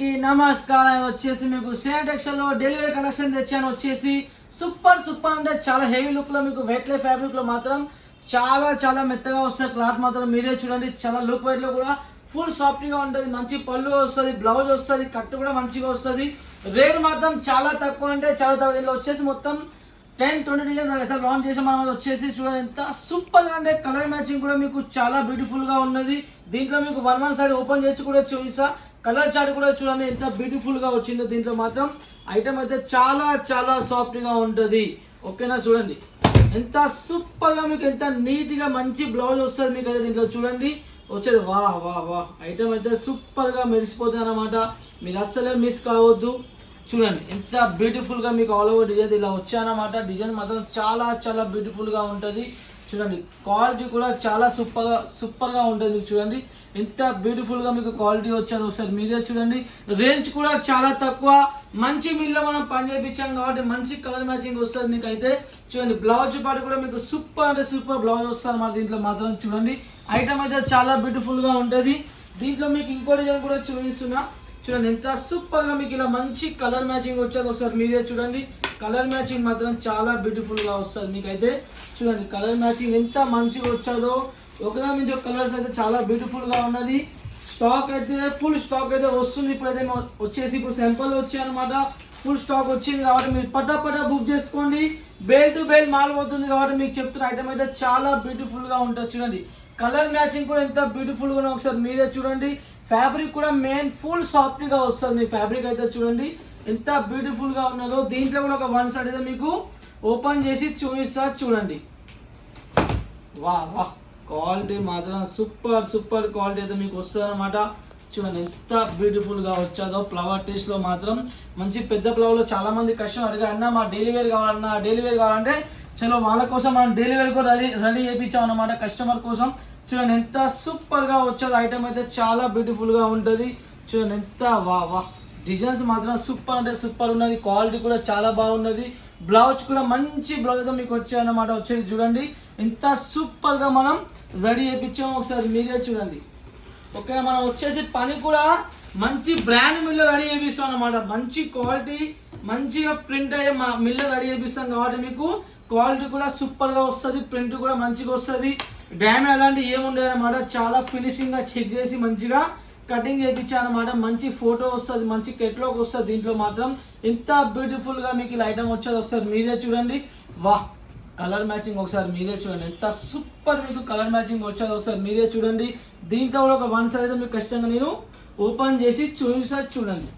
నమస్కారం వచ్చేసి మీకు సేమ్ టెక్స్టైల్ లో డెలివరీ కలెక్షన్ తెచ్చాను వచ్చేసి సూపర్ సూపర్ అంటే చాలా హెవీ లుక్ లో మీకు వెయిట్ లెస్ ఫ్యాబ్రిక్ లో మాత్రం చాలా మెత్తగా వస్తుంది క్లాత్ మాత్రం మీరే చూడండి చాలా లుక్ వైట్ లో కూడా ఫుల్ సాఫ్ట్ గా ఉంటుంది మంచి పళ్ళు వస్తుంది బ్లౌజ్ వస్తుంది కట్ కూడా మంచిగా వస్తుంది రేట్ మాత్రం చాలా తక్కువ అంటే చాలా తక్కువ దీనిలో వచ్చేసి మొత్తం 10-20 డిజైన్ అయితే లాంచ్ చేసాం మనం వచ్చేసి చూడండి ఎంత సూపర్ గా అంటే కలర్ మ్యాచింగ్ కూడా మీకు చాలా బ్యూటిఫుల్ గా ఉన్నది దీంట్లో మీకు వన్ సైడ్ ఓపెన్ చేసి కూడా చూసా కలర్ చార్ట్ కూడా చూడండి ఎంత బ్యూటిఫుల్ గా వచ్చిందో దీంట్లో మాత్రం ఐటమ్ అయితే చాలా సాఫ్ట్ గా ఉంటుంది ఓకేనా చూడండి ఎంత సూపర్ గా మీకు ఎంత నీట్ గా మంచి బ్లౌజ్ వస్తుంది మీకు అయితే దీంట్లో చూడండి వచ్చేది వా ఐటమ్ అయితే సూపర్ గా మెరిసిపోతుంది అన్నమాట మీకు అస్సలే మిస్ కావద్దు చూడండి ఎంత బ్యూటిఫుల్ గా మీకు ఆల్ ఓవర్ డిజైన్ ఇలా వచ్చాయన్నమాట డిజైన్ మాత్రం చాలా బ్యూటిఫుల్ గా ఉంటుంది చూడండి క్వాలిటీ కూడా చాలా సూపర్ గా ఉంటుంది మీకు చూడండి ఎంత బ్యూటిఫుల్ గా మీకు క్వాలిటీ వచ్చేది ఒకసారి మీరే చూడండి రేంజ్ కూడా చాలా తక్కువ మంచి మిల్లో మనం పని చేయించాం కాబట్టి మంచి కలర్ మ్యాచింగ్ వస్తుంది మీకు అయితే చూడండి బ్లౌజ్ పాటు కూడా మీకు సూపర్ బ్లౌజ్ వస్తుంది అన్నమాట దీంట్లో మాత్రం చూడండి ఐటమ్ అయితే చాలా బ్యూటిఫుల్ గా ఉంటుంది దీంట్లో మీకు ఇంకో డిజైన్ కూడా చూపిస్తున్నా చూడండి ఎంత సూపర్ గా మీకు ఇలా మంచి కలర్ మ్యాచింగ్ వచ్చేది ఒకసారి మీరే చూడండి కలర్ మ్యాచింగ్ మాత్రం చాలా బ్యూటిఫుల్ గా వస్తుంది మీకైతే చూడండి కలర్ మ్యాచింగ్ ఎంత మంచిగా వచ్చాదో ఒకదాని నుంచి ఒక కలర్స్ అయితే చాలా బ్యూటిఫుల్ గా ఉన్నది స్టాక్ అయితే ఫుల్ స్టాక్ అయితే వస్తుంది ఇప్పుడైతే వచ్చేసి ఇప్పుడు సింపుల్ వచ్చాయి అనమాట ఫుల్ స్టాక్ వచ్చింది కాబట్టి మీరు పటా బుక్ చేసుకోండి బేల్ టు బేల్ మాల్ పోతుంది కాబట్టి మీకు చెప్తున్న ఐటమ్ అయితే చాలా బ్యూటిఫుల్ గా ఉంటుంది చూడండి కలర్ మ్యాచింగ్ కూడా ఎంత బ్యూటిఫుల్ గా ఒకసారి మీరే చూడండి ఫ్యాబ్రిక్ కూడా మెయిన్ ఫుల్ సాఫ్ట్ గా వస్తుంది మీ ఫ్యాబ్రిక్ అయితే చూడండి ఎంత బ్యూటిఫుల్ గా ఉన్నదో దీంట్లో కూడా ఒక వన్ సైడ్ అయితే మీకు ఓపెన్ చేసి చూపిస్తా చూడండి వా క్వాలిటీ మాత్రం సూపర్ క్వాలిటీ అయితే మీకు వస్తుంది అనమాట చూడండి ఎంత బ్యూటిఫుల్ గా వచ్చాదో ఫ్లవర్ టేస్ట్ లో మాత్రం మంచి పెద్ద ఫ్లవర్ లో చాలా మంది కస్టమర్ అడిగారు అన్న మా డైలీ వేర్ కావాలంటే చలో వాళ్ళ కోసం మనం డైలీ వేర్ కూడా రెడీ చేయించాం అన్నమాట కస్టమర్ కోసం చూడండి ఎంత సూపర్ గా వచ్చేది ఐటమ్ అయితే చాలా బ్యూటిఫుల్ గా ఉంటుంది చూడండి ఎంత వా డిజైన్స్ మాత్రం సూపర్ అంటే సూపర్ ఉన్నది క్వాలిటీ కూడా చాలా బాగున్నది బ్లౌజ్ కూడా మంచి బ్లౌజ్ అయితే మీకు వచ్చాయన్నమాట వచ్చేది చూడండి ఎంత సూపర్ గా మనం రెడీ చేయించాము ఒకసారి మీరే చూడండి ఓకేనా మనం వచ్చేసి పని కూడా మంచి బ్రాండ్ మిల్లు రెడీ చేపిస్తాం అనమాట మంచి క్వాలిటీ మంచిగా ప్రింట్ అయ్యే మా మిల్లు రెడీ చేపిస్తాం కాబట్టి మీకు క్వాలిటీ కూడా సూపర్ గా వస్తుంది ప్రింట్ కూడా మంచిగా వస్తుంది డ్యామేజ్ అలాంటి ఏముండదు అనమాట చాలా ఫినిషింగ్ గా చెక్ చేసి మంచిగా కటింగ్ చేయించాను అనమాట మంచి ఫోటో వస్తుంది మంచి కెట్లాగ్ వస్తుంది దీంట్లో మాత్రం ఎంత బ్యూటిఫుల్ గా మీకు ఇలా ఐటమ్ వచ్చేది ఒకసారి మీరే చూడండి వా కలర్ మ్యాచింగ్ ఒకసారి మీరే చూడండి ఎంత సూపర్ మీకు కలర్ మ్యాచింగ్ వచ్చేది ఒకసారి మీరే చూడండి దీంట్లో కూడా ఒక వన్ సైడ్ అయితే మీకు ఖచ్చితంగా నేను ఓపెన్ చేసి చూడండి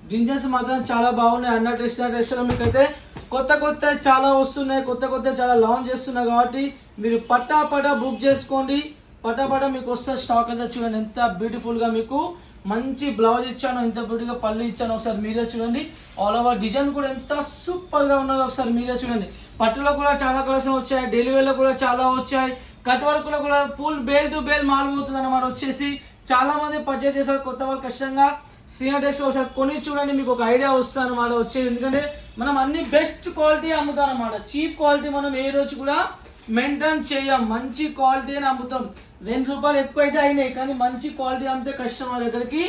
డిజైన్స్ మాత్రం చాలా బాగున్నాయి అన్న టెక్స్టైల్ మీకు అయితే కొత్త చాలా వస్తున్నాయి కొత్త చాలా లాంచ్ చేస్తున్నాయి కాబట్టి మీరు పటా బుక్ చేసుకోండి పటా మీకు వస్తే స్టాక్ అయితే చూడండి ఎంత బ్యూటిఫుల్ గా మీకు మంచి బ్లౌజ్ ఇచ్చాను ఎంత బ్యూటిగా పళ్ళు ఇచ్చాను ఒకసారి మీరే చూడండి ఆల్ ఓవర్ డిజైన్ కూడా ఎంత సూపర్ గా ఉన్నదో ఒకసారి మీరే చూడండి పట్టులో కూడా చాలా కలెక్షన్ వచ్చాయి డైలీ వేర్ లో కూడా చాలా వచ్చాయి కట్ వర్క్ లో కూడా full bale to bale mall పోతుంది అనమాట వచ్చేసి చాలా మంది పర్చేజ్ చేశారు కొత్త వాళ్ళు కష్టంగా సిఆర్టెక్స్ ఒకసారి కొని చూడండి మీకు ఒక ఐడియా వస్తుంది అనమాట వచ్చేది ఎందుకంటే మనం అన్ని బెస్ట్ క్వాలిటీ అమ్ముతాం అనమాట చీప్ క్వాలిటీ మనం ఏ రోజు కూడా మెయింటైన్ చేయం మంచి క్వాలిటీ అని అమ్ముతాం ₹2 ఎక్కువ అయితే అయినాయి కానీ మంచి క్వాలిటీ అమ్మితే కస్టమర్ దగ్గరికి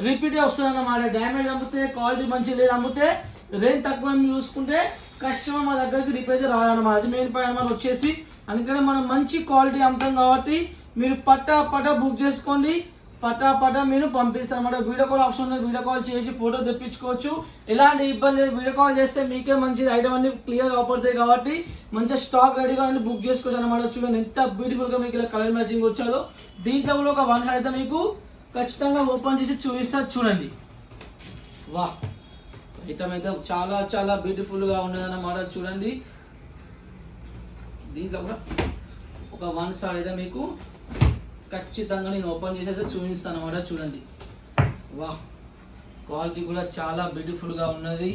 రిపీట్ వస్తుంది అన్నమాట డ్యామేజ్ అమ్మితే క్వాలిటీ మంచి లేదు అమ్మితే రేంజ్ తక్కువ చూసుకుంటే కస్టమర్ మా దగ్గరికి రిపీట్ అయితే రాదన్నమాట అది మెయిన్ పాయింట్ అన్నమాట వచ్చేసి అందుకని మనం మంచి క్వాలిటీ అమ్ముతాం కాబట్టి మీరు పటా బుక్ చేసుకోండి పటా మీరు పంపిస్తాను అన్నమాట వీడియో కాల్ ఆప్షన్ ఉంది వీడియో కాల్ చేసి ఫోటో తెప్పించుకోవచ్చు ఎలాంటి ఇబ్బంది లేదు వీడియో కాల్ చేస్తే మీకే మంచిది ఐటమ్ అన్ని క్లియర్ అవపడతాయి కాబట్టి మంచిగా స్టాక్ రెడీగా అన్ని బుక్ చేసుకోవచ్చు అనమాట చూడండి ఎంత బ్యూటిఫుల్ గా మీకు ఇలా కలర్ మ్యాచింగ్ వచ్చాదో దీంట్లో కూడా ఒక వన్ సైడ్ అయితే మీకు ఖచ్చితంగా ఓపెన్ చేసి చూపిస్తా చూడండి వా ఐటమ్ అయితే చాలా బ్యూటిఫుల్ గా ఉన్నదన్నమాట చూడండి దీంట్లో కూడా ఒక వన్ సైడ్ అయితే మీకు ఖచ్చితంగా నేను ఓపెన్ చేసి అయితే చూపిస్తాను అన్నమాట చూడండి వా క్వాలిటీ కూడా చాలా బ్యూటిఫుల్గా ఉన్నది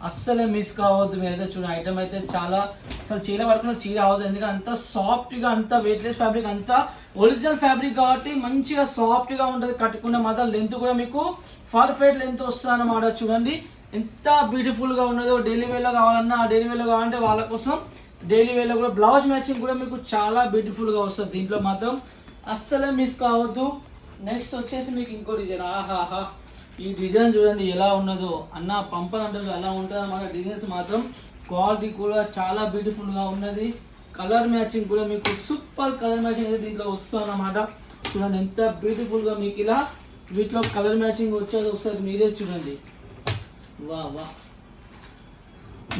అస్సలే మిస్ కావద్దు మీరు అయితే చూడండి ఐటమ్ అయితే చాలా అసలు చీర పడుకున్న చీర అవ్వదు ఎందుకంటే అంత సాఫ్ట్గా అంత వెయిట్లెస్ ఫ్యాబ్రిక్ అంతా ఒరిజినల్ ఫ్యాబ్రిక్ కాబట్టి మంచిగా సాఫ్ట్గా ఉంటుంది కట్టుకున్న మాత్రం లెంత్ కూడా మీకు పర్ఫెక్ట్ లెంత్ వస్తుంది అన్నమాట చూడండి ఎంత బ్యూటిఫుల్గా ఉన్నదో డైలీ వేర్లో కావాలన్నా డైలీ వేర్లో కావాలంటే వాళ్ళ కోసం డైలీ వేర్లో కూడా బ్లౌజ్ మ్యాచింగ్ కూడా మీకు చాలా బ్యూటిఫుల్గా వస్తుంది దీంట్లో మాత్రం అస్సలే మిస్ కావద్దు నెక్స్ట్ వచ్చేసి మీకు ఇంకో డిజైన్ ఆహాహా ఈ డిజైన్ చూడండి ఎలా ఉన్నదో అన్న పంపర్ అంటే అలా ఉంటుంది అన్నమాట. డిజైన్స్ మాత్రం క్వాలిటీ కూడా చాలా బ్యూటిఫుల్గా ఉన్నది. కలర్ మ్యాచింగ్ కూడా మీకు సూపర్ కలర్ మ్యాచింగ్ అయితే దీంట్లో వస్తుంది అన్నమాట. చూడండి ఎంత బ్యూటిఫుల్గా మీకు ఇలా వీటిలో కలర్ మ్యాచింగ్ వచ్చేది ఒకసారి మీరే చూడండి. వా వా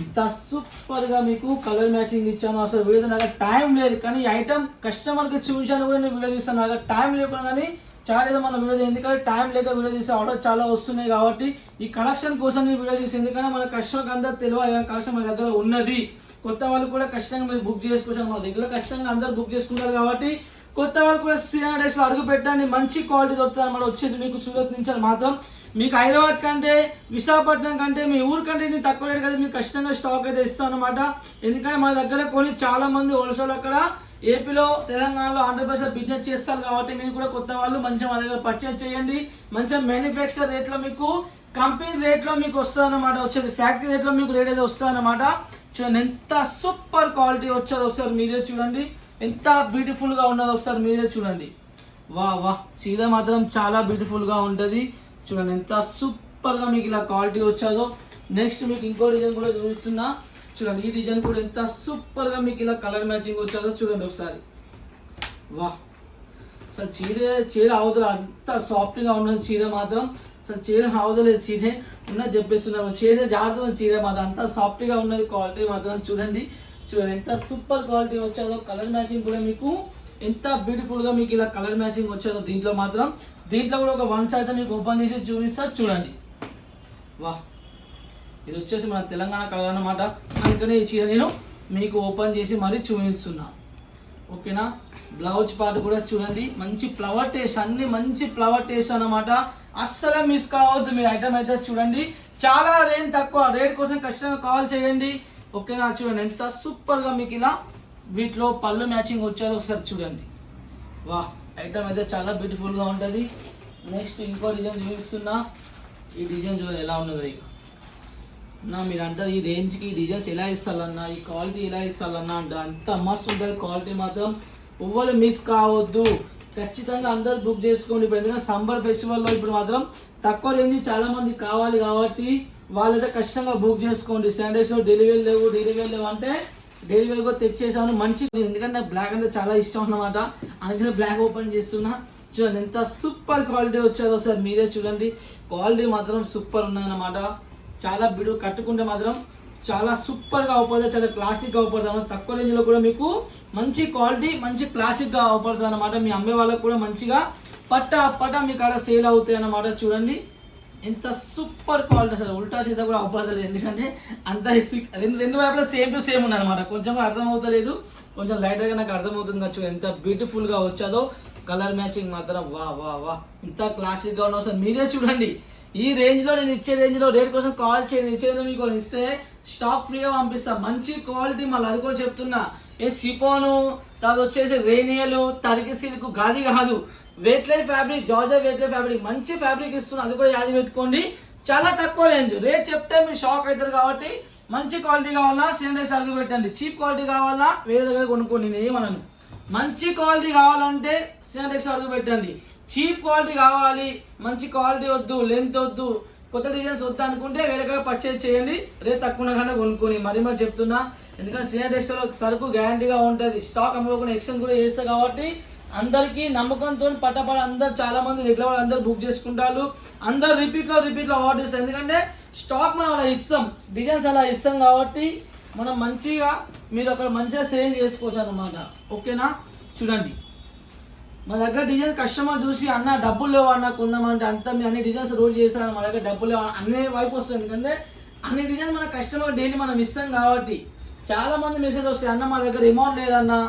ఇంత సూపర్గా మీకు కలర్ మ్యాచింగ్ ఇచ్చాను. అసలు వీడియో నాకు టైం లేదు కానీ ఈ ఐటమ్ కస్టమర్కి చూపించాను కూడా నేను వీడియో తీస్తాను. నాకు టైం లేకుండా కానీ చాలా ఏదో మన వీడియో ఎందుకంటే టైం లేక వీడియో తీస్తే ఆర్డర్ చాలా వస్తున్నాయి కాబట్టి ఈ కలెక్షన్ కోసం నేను వీడియో తీసి ఎందుకంటే మన కస్టమర్కి అందరూ తెలియాలి కలెక్షన్ మన దగ్గర ఉన్నది. కొత్త వాళ్ళు కూడా కష్టంగా మీరు బుక్ చేసుకోవచ్చు. మన దగ్గర కష్టంగా అందరూ బుక్ చేసుకుంటారు కాబట్టి కొత్త వాళ్ళు కూడా సినాడెక్స్లో అడుగు పెట్టండి. మంచి క్వాలిటీ దొరుకుతుంది అన్నమాట. వచ్చేసి మీకు సూరత్ నుంచి మాత్రం మీకు హైదరాబాద్ కంటే విశాఖపట్నం కంటే మీ ఊరు కంటే నేను తక్కువ రేట్ కదా మీకు కష్టంగా స్టాక్ అయితే ఇస్తాను అనమాట. ఎందుకంటే మన దగ్గర కొన్ని చాలా మంది హోల్సేల్ అక్కడ ఏపీలో తెలంగాణలో ఆంధ్రప్రదేశ్లో బిజినెస్ చేస్తారు కాబట్టి మీరు కూడా కొత్త వాళ్ళు మంచిగా మా దగ్గర పర్చేజ్ చేయండి. మంచిగా మ్యానుఫ్యాక్చర్ రేట్లో మీకు కంపెనీ రేట్లో మీకు వస్తుంది అన్నమాట. వచ్చేది ఫ్యాక్టరీ రేట్లో మీకు రేట్ అయితే వస్తుంది అన్నమాట. చూడండి ఎంత సూపర్ క్వాలిటీ వచ్చేది ఒకసారి మీరే చూడండి. ఎంత బ్యూటిఫుల్గా ఉన్నది ఒకసారి మీరే చూడండి. వా వా చీర మాత్రం చాలా బ్యూటిఫుల్గా ఉంటుంది. చూడండి ఎంత సూపర్గా మీకు ఇలా క్వాలిటీ వచ్చేదో. నెక్స్ట్ మీకు ఇంకో డిజైన్ కూడా చూపిస్తున్నా చూడండి. ఈ డిజైన్ కూడా ఎంత సూపర్గా మీకు ఇలా కలర్ మ్యాచింగ్ వచ్చేదో చూడండి ఒకసారి. వా అసలు చీర అవతల అంత సాఫ్ట్గా ఉన్నది చీర మాత్రం. అసలు చీర అవతలేదు చీర ఉన్నది చెప్పేస్తున్నాము. చీర జాగ్రత్త చీర మాత్రం అంత సాఫ్ట్గా ఉన్నది. క్వాలిటీ మాత్రం చూడండి. చూడండి ఎంత సూపర్ క్వాలిటీ వచ్చేదో. కలర్ మ్యాచింగ్ కూడా మీకు ఎంత బ్యూటిఫుల్గా మీకు ఇలా కలర్ మ్యాచింగ్ వచ్చేదో దీంట్లో మాత్రం. దీంట్లో కూడా ఒక వన్స్ అయితే మీకు ఓపెన్ చేసి చూపిస్తా చూడండి. వా ఇది వచ్చేసి మన తెలంగాణ కలర్ అన్నమాట. అందుకనే ఈ చీర నేను మీకు ఓపెన్ చేసి మరీ చూపిస్తున్నా. ఓకేనా. బ్లౌజ్ పార్ట్ కూడా చూడండి మంచి ఫ్లవర్ టేస్ట్ అన్ని మంచి ఫ్లవర్ టేస్ట్ అన్నమాట. అస్సలు మిస్ కావద్దు మీరు ఐటమ్ అయితే చూడండి. చాలా రేంజ్ తక్కువ రేట్ కోసం ఖచ్చితంగా కాల్ చేయండి. ఓకేనా. చూడండి ఎంత సూపర్గా మీకు ఇలా వీటిలో పళ్ళు మ్యాచింగ్ వచ్చేది ఒకసారి చూడండి. వా ఐటమ్ అయితే చాలా బ్యూటిఫుల్గా ఉంటుంది. నెక్స్ట్ ఇంకో డిజైన్ చూపిస్తున్నా. ఈ డిజైన్ చూడండి ఎలా ఉన్నదో. ఇక నా మీరు అంటారు ఈ రేంజ్కి ఈ డిజైన్స్ ఎలా ఇస్తారన్నా ఈ క్వాలిటీ ఎలా ఇస్తారన్నా అంటారు. అంత మస్తు ఉంటుంది క్వాలిటీ మాత్రం. ఎవ్వరు మిస్ కావద్దు. ఖచ్చితంగా అందరు బుక్ చేసుకోండి. ఇప్పుడు ఎందుకంటే సమ్మర్ ఫెస్టివల్లో ఇప్పుడు మాత్రం తక్కువ రేంజ్ చాలామంది కావాలి కాబట్టి వాళ్ళైతే ఖచ్చితంగా బుక్ చేసుకోండి. శాండల్స్ డెలివరీ లేవు అంటే డెలివరీ కూడా తెచ్చేసాను మంచి. ఎందుకంటే నాకు బ్లాక్ అంటే చాలా ఇష్టం అన్నమాట. అందుకనే బ్లాక్ ఓపెన్ చేస్తున్నా. చూడండి ఎంత సూపర్ క్వాలిటీ వచ్చేది ఒకసారి మీరే చూడండి. క్వాలిటీ మాత్రం సూపర్ ఉన్నదన్నమాట. చాలా బిడు కట్టుకుంటే మాత్రం చాలా సూపర్గా అవుపడుతుంది. చాలా క్లాసిక్గా అవుపడుతుంది అన్నమాట. తక్కువ రేంజ్లో కూడా మీకు మంచి క్వాలిటీ మంచి క్లాసిక్గా అవుపడుతుంది అన్నమాట. మీ అమ్మే వాళ్ళకు కూడా మంచిగా పట్ట మీ కాడ సేల్ అవుతాయి అన్నమాట. చూడండి ఎంత సూపర్ క్వాలిటీ. అసలు ఉల్టా సీత కూడా అవుపడలేదు ఎందుకంటే అంత రెండు వైపులా సేమ్ టు సేమ్ ఉన్నాయన్నమాట. కొంచెం అర్థమవుతలేదు కొంచెం లైటర్గా నాకు అర్థమవుతుంది. చూడండి ఎంత బ్యూటిఫుల్గా వచ్చాదో కలర్ మ్యాచింగ్ మాత్రం. వా వా వా ఇంత క్లాసిక్గా ఉన్నావు సార్ మీరే చూడండి. ఈ రేంజ్లో నేను ఇచ్చే రేంజ్లో రేట్ కోసం కాల్ చేయండి. ఇచ్చేది మీకు ఇస్తే స్టాక్ ఫ్రీగా పంపిస్తాను. మంచి క్వాలిటీ మళ్ళీ అది కూడా చెప్తున్నా. ఏ షిపోను తర్వాత వచ్చేసి రేనియలు టర్కీ సిల్క్ గాది కాదు వెయిట్లెస్ ఫ్యాబ్రిక్ జార్జా వెయిట్లెస్ ఫ్యాబ్రిక్ మంచి ఫ్యాబ్రిక్ ఇస్తున్నా. అది కూడా యాది పెట్టుకోండి. చాలా తక్కువ రేంజ్ రేట్ చెప్తే మీరు షాక్ అవుతారు కాబట్టి మంచి క్వాలిటీ కావాలా సిలిండర్స్ అడుగు పెట్టండి. చీప్ క్వాలిటీ కావాలా వేరే దగ్గర కొనుక్కోండి. నేను ఏమన్నాను మంచి క్వాలిటీ కావాలంటే సిలిండర్స్ అడుగు పెట్టండి. చీప్ క్వాలిటీ కావాలి మంచి క్వాలిటీ వద్దు లెంత్ వద్దు కొత్త డిజైన్స్ వద్దు అనుకుంటే వేరే దగ్గర పర్చేజ్ చేయండి. రేట్ తక్కువ కానీ కొనుక్కొని మరి చెప్తున్నా. ఎందుకంటే సిలిండర్స్లో సరుకు గ్యారంటీగా ఉంటుంది. స్టాక్ అమ్ముకోకుండా ఎక్స్చేంజ్ కూడా చేస్తారు కాబట్టి అందరికీ నమ్మకంతో పట్టపడ అందరు చాలా మంది రెగ్యులర్ అందరూ బుక్ చేసుకుంటారు. అందరు రిపీట్లో ఆర్డర్ చేస్తారు. ఎందుకంటే స్టాక్ మనం అలా ఇస్తాం డిజైన్స్ అలా ఇస్తాం కాబట్టి మనం మంచిగా మీరు అక్కడ మంచిగా సేల్ చేసుకోవచ్చు అన్నమాట. ఓకేనా. చూడండి మా దగ్గర డిజైన్స్ కస్టమర్ చూసి అన్న డబ్బులు లేవు అన్న కొందామంటే అంతా మీరు అన్ని డిజైన్స్ రోడ్ చేశారు మా దగ్గర డబ్బులు లేవు అన్ని వైపు వస్తుంది. ఎందుకంటే అన్ని డిజైన్స్ మన కస్టమర్ డైలీ మనం ఇస్తాం కాబట్టి చాలా మంది మెసేజ్ వస్తాయి అన్న మా దగ్గర అమౌంట్ లేదన్నా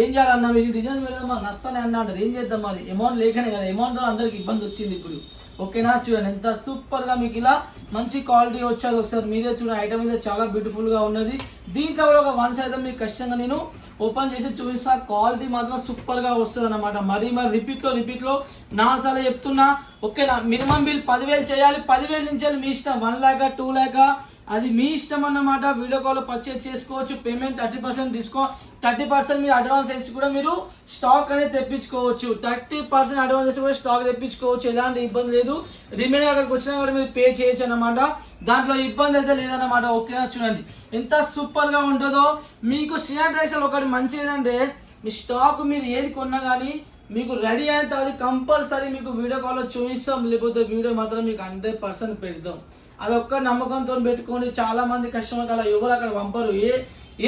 ఏం చేయాలన్నా మీరు డిజైన్స్ మీద మాకు నచ్చనే అన్న అంటారు. ఏం చేద్దాం మరి అమౌంట్ లేకనే కదా అమౌంట్తో అందరికి ఇబ్బంది వచ్చింది ఇప్పుడు. ఓకేనా. చూడండి ఎంత సూపర్గా మీకు ఇలా మంచి క్వాలిటీ వచ్చేది ఒకసారి మీరే చూడండి. ఐటమ్ అయితే చాలా బ్యూటిఫుల్గా ఉన్నది. దీంట్లో కూడా ఒక వన్స్ అయితే మీకు కష్టంగా నేను ఓపెన్ చేసి చూపిస్తా. క్వాలిటీ మాత్రం సూపర్గా వస్తుంది అన్నమాట. మరి రిపీట్లో నా అసలు చెప్తున్నా. ఓకేనా. మినిమం బిల్ 10,000 చేయాలి. 10,000 నుంచి మీ ఇష్టం 1 lakh 2 lakh అది మీ ఇష్టం అన్నమాట. వీడియో కాల్ పర్చేజ్ చేసుకోవచ్చు. పేమెంట్ 30% డిస్కౌంట్, 30% మీరు అడ్వాన్స్ వేసి కూడా మీరు స్టాక్ అనేది తెప్పించుకోవచ్చు. 30% అడ్వాన్స్ వేసి కూడా స్టాక్ తెప్పించుకోవచ్చు. ఎలాంటి ఇబ్బంది లేదు. రిమైనింగ్ అక్కడికి వచ్చినా కూడా మీరు పే చేయొచ్చు అన్నమాట. దాంట్లో ఇబ్బంది అయితే లేదన్నమాట. ఓకేనా, చూడండి ఎంత సూపర్గా ఉంటుందో. మీకు శ్రీనాథ్ టెక్స్టైల్ ఒకటి మంచిది ఏంటంటే మీ స్టాక్ మీరు ఏది కొన్నా కానీ మీకు రెడీ అయిన తర్వాత కంపల్సరీ మీకు వీడియో కాల్లో చూపిస్తాం, లేకపోతే వీడియో మాత్రం మీకు 100% పెడతాం. అదొక్క నమ్మకంతో పెట్టుకోండి. చాలామంది కస్టమర్కి అలా ఎవరు అక్కడ పంపరు.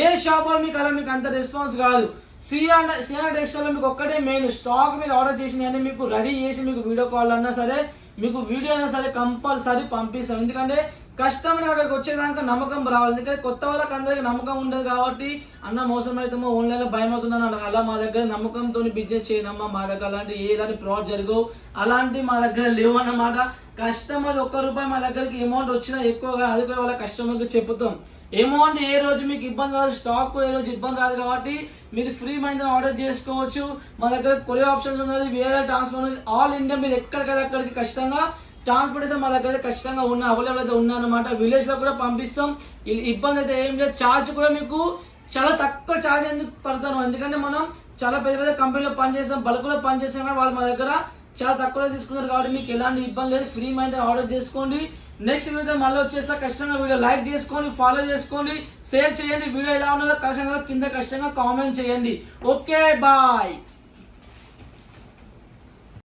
ఏ షాప్లో మీకు అలా మీకు అంత రెస్పాన్స్ కాదు. శ్రీనాథ్ టెక్స్టైల్లో మీకు ఒక్కటే మెయిన్, స్టాక్ మీరు ఆర్డర్ చేసిన కానీ మీకు రెడీ చేసి మీకు వీడియో కాల్ అన్నా సరే, మీకు వీడియో అయినా సరే కంపల్సరీ పంపిస్తాం. ఎందుకంటే కస్టమర్ అక్కడికి వచ్చేదాకా నమ్మకం రావాలి. ఎందుకంటే కొత్త వాళ్ళకి అందరికీ నమ్మకం ఉండదు కాబట్టి అన్న మోసం అవుతామో, ఆన్లైన్లో భయం అవుతుందని అలా మా దగ్గర నమ్మకంతో బిజినెస్ చేయనమ్మా. మా దగ్గర అలాంటి ఎలాంటి ఫ్రాడ్ జరగవు, అలాంటి మా దగ్గర లేవు అన్నమాట. కస్టమర్ ₹1 మా దగ్గరికి అమౌంట్ వచ్చినా ఎక్కువగా అది కూడా వాళ్ళ కస్టమర్కి చెప్తాం. అమౌంట్ ఏ రోజు మీకు ఇబ్బంది రాదు, స్టాక్ కూడా ఏ రోజు ఇబ్బంది రాదు కాబట్టి మీరు ఫ్రీ మైండ్ ఆర్డర్ చేసుకోవచ్చు. మా దగ్గర కొరియర్ ఆప్షన్స్ ఉన్నది, వేరే ట్రాన్స్ఫర్ ఉన్నది. ఆల్ ఇండియా మీరు ఎక్కడికైనా అక్కడికి ఖచ్చితంగా ట్రాన్స్పోర్టేషన్ మా దగ్గర అయితే ఖచ్చితంగా అవైలబుల్ అయితే ఉన్నాయన్నమాట. విలేజ్లో కూడా పంపిస్తాం. ఇబ్బంది అయితే ఏం లేదు. ఛార్జ్ కూడా మీకు చాలా తక్కువ ఛార్జ్ ఎందుకు పడతాను, ఎందుకంటే మనం చాలా పెద్ద పెద్ద కంపెనీలో పనిచేస్తాం, బల్క్లో పనిచేస్తాం కానీ వాళ్ళు మా దగ్గర చాలా తక్కువలో తీసుకున్నారు కాబట్టి మీకు ఎలాంటి ఇబ్బంది లేదు. ఫ్రీ మైండ్ ఆర్డర్ చేసుకోండి. నెక్స్ట్ వీడియో మళ్ళీ వచ్చేసా. ఖచ్చితంగా వీడియో లైక్ చేసుకోండి, ఫాలో చేసుకోండి, షేర్ చేయండి. వీడియో ఎలా ఉన్నదో ఖచ్చితంగా కింద కామెంట్ చేయండి. Okay, bye.